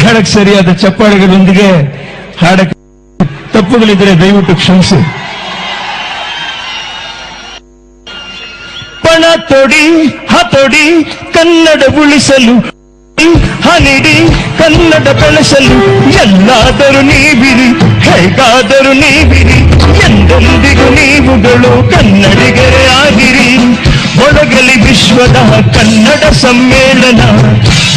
ಹೇಳಕ್ ಸರಿಯಾದ ಚಪ್ಪಾಳೆಗಳೊಂದಿಗೆ ಹಾಡಕ್ಕೆ ತಪ್ಪುಗಳಿದ್ರೆ ದಯವಿಟ್ಟು ಕ್ಷಮಿಸಿ. ಪಣ ತೊಡಿ ಹತೊಡಿ ಕನ್ನಡ ಉಳಿಸಲು, ಹನಿಡಿ ಕನ್ನಡ ಬೆಳೆಸಲು, ಎಲ್ಲಾದರೂ ನೀವಿರಿ ಹೇಗಾದರೂ ನೀವಿರಿ, ಎಂದೆಂದಿಗೂ ನೀವುಗಳು ಕನ್ನಡಿಗರೇ ಆಗಿರಿ. ಒಳಗಲಿ ವಿಶ್ವದ ಕನ್ನಡ ಸಮ್ಮೇಳನ,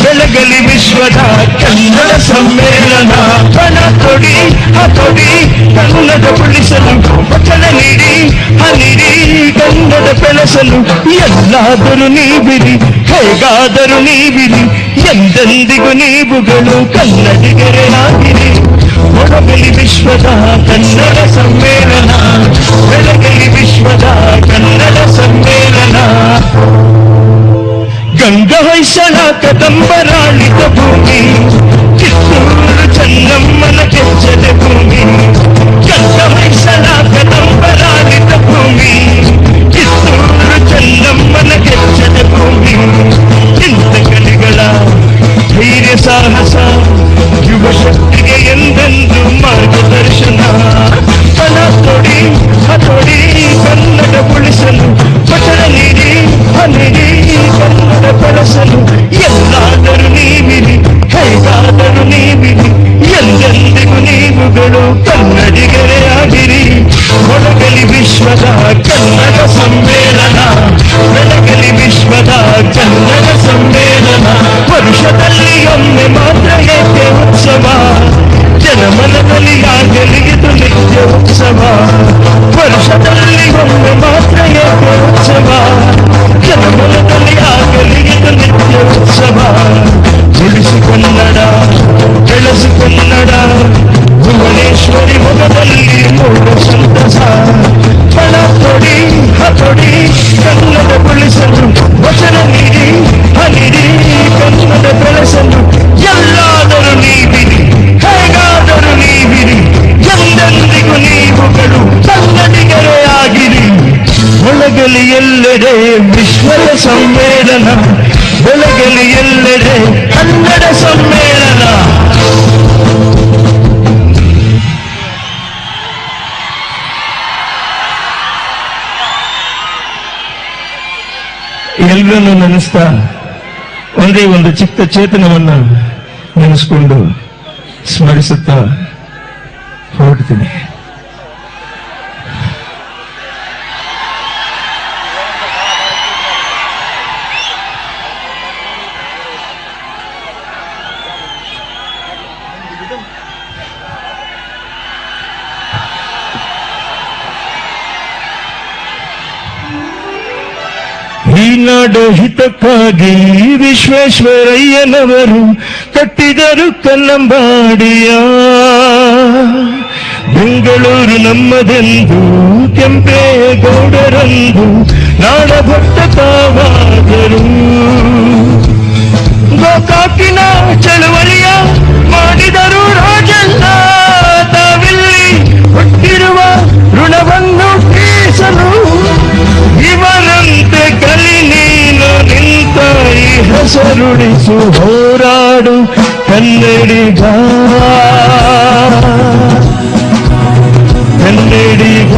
ಬೆಳಗಲಿ ವಿಶ್ವದ ಕನ್ನಡ ಸಮ್ಮೇಳನ. ಪಣ ತೊಡಿ ಹತೊಡಿ ಕನ್ನಡ ಉಳಿಸಲು, ವಚನ ನೀಡಿ ಹನಿಡಿ ಕನ್ನಡ ಬೆಳೆಸಲು, ಎಲ್ಲಾದರೂ ನೀವಿರಿ ಹೇಗಾದರೂ ನೀವಿರಿ, ಎಂದೆಂದಿಗೂ ನೀವುಗಳು ಕನ್ನಡಿಗರೇ ಆಗಿರಿ. ಒಳಗಲಿ ವಿಶ್ವದ ಕನ್ನಡ ಸಮ್ಮೇಳನ, ಬೆಳಗಲಿ ವಿಶ್ವದ ಕನ್ನಡ ಸಮ್ಮೇಳನ. ಗಂಗಾ ಹೊಯ್ಸಳ ಕದಂಬರಾಳಿದ ಭೂಮಿ, ಕಿತ್ತೂರು ಚೆನ್ನಮ್ಮನ ಕೆಚ್ಚದ ಭೂಮಿ. ಗಂಗಾ ಹೊಯ್ಸಳ ಕದಂಬರಾಳಿದ ಭೂಮಿ, ಕಿತ್ತೂರು ಚೆನ್ನಮ್ಮನ ಕೆಚ್ಚದ ಭೂಮಿ. ಇಂಥ ಕಲಿಗಳ ಧೈರ್ಯ ಸಾಹಸ ಯುವ ಶಕ್ತಿಗೆ ಎಂದೆಂದು ಮಾರ್ಗದರ್ಶನ. ಪಣ ತೊಡಿ ಹತೊಡಿ ಕನ್ನಡ ಉಳಿಸಲು, ವಚನ ನೀಡಿ ಹನಿಡಿ ಕನ್ನಡ ಬೆಳೆಸಲು, ಎಲ್ಲಾದರೂ ನೀವಿರಿ ಹೇಗಾದರೂ ನೀವಿರಿ, ಎಂದೆಂದಿಗೂ ನೀವುಗಳು ಕನ್ನಡಿಗರೇ ಆಗಿರಿ. ಒಳಗಲಿ ವಿಶ್ವದ ಕನ್ನಡ ಸಮ್ಮೇಳನ, ಬೆಳಗಲಿ ವಿಶ್ವದ ಕನ್ನಡ ಸಮ್ಮೇಳನ. ವರುಷದಲ್ಲಿ ಒಮ್ಮೆ ಮಾತ್ರ ಏಕೆ ಉತ್ಸವ, ಜನಮನದಲ್ಲಿ ಆಗಲಿ ಇದು ನಿತ್ಯ ಉತ್ಸವ. ವರ್ಷದಲ್ಲಿ ಒಮ್ಮೆ ಮಾತ್ರ ಏಕೆ ಉತ್ಸವ, ಜನಮನದಲ್ಲಿ ಆಗಲಿ ಇದು ನಿತ್ಯ ಉತ್ಸವ. ಉಳಿಸಿ ಕನ್ನಡ ಬೆಳೆಸಿ ಕನ್ನಡ, ಭುವನೇಶ್ವರಿ ಮೊಗದಲ್ಲಿ ಮೂಡು ಸಂತಸ. ಪಣ ತೊಡಿ ಹತೊಡಿ ಕನ್ನಡ ಉಳಿಸಲು, ವಚನ ನೀಡಿ ಹನಿಡಿ ಕನ್ನಡ ಬೆಳೆಸಲು, ಎಲ್ಲಾದರೂ ನೀವಿರಿ ಹೇಗಾದರೂ ನೀವಿರಿ, ಎಂದೆಂದಿಗೂ ನೀವುಗಳು ಕನ್ನಡಿಗರೇ ಆಗಿರಿ. ಒಳಗಲಿ ಎಲ್ಲೆಡೆ ವಿಶ್ವದ ಸಮ್ಮೇಳನ, ಬೆಳಗಲಿ ಎಲ್ಲೆಡೆ ಕನ್ನಡ ಸಮ್ಮೇಳನ. ಎಲ್ಲರನ್ನೂ ನೆನೆಸ್ತಾ ಒಂದೇ ಒಂದು ಚಿಕ್ಕ ಚೇತನವನ್ನ ನೆನೆಸ್ಕೊಂಡು ಸ್ಮರಿಸುತ್ತಾ ಹೊರಡ್ತೀನಿ. ಈ ನಾಡ ಹಿತಕ್ಕಾಗಿ ವಿಶ್ವೇಶ್ವರಯ್ಯನವರು ಕಟ್ಟಿದರು ಕನ್ನಂಬಾಡಿಯ. ಬೆಂಗಳೂರು ನಮ್ಮದೆಂದು ಕೆಂಪೇಗೌಡರಂದು ನಾಡಭಕ್ತ ತಾವಾದರು. ಗೋಕಾಕಿನ ಚಳವಳಿಯ ಮಾಡಿದರು ರಾಜಣ್ಣ, ತಾವಿಲ್ಲಿ ಹುಟ್ಟಿರುವ ಋಣವನ್ನು ತೀರಿಸಲು. ಇವರಂತೆ ಕಲಿ ನೀನು ನಿಂತ ಈ ಹೆಸರುಳಿಸು, ಹೋರಾಡು ಕನ್ನಡಿಗ ಕನ್ನಡಿಗ.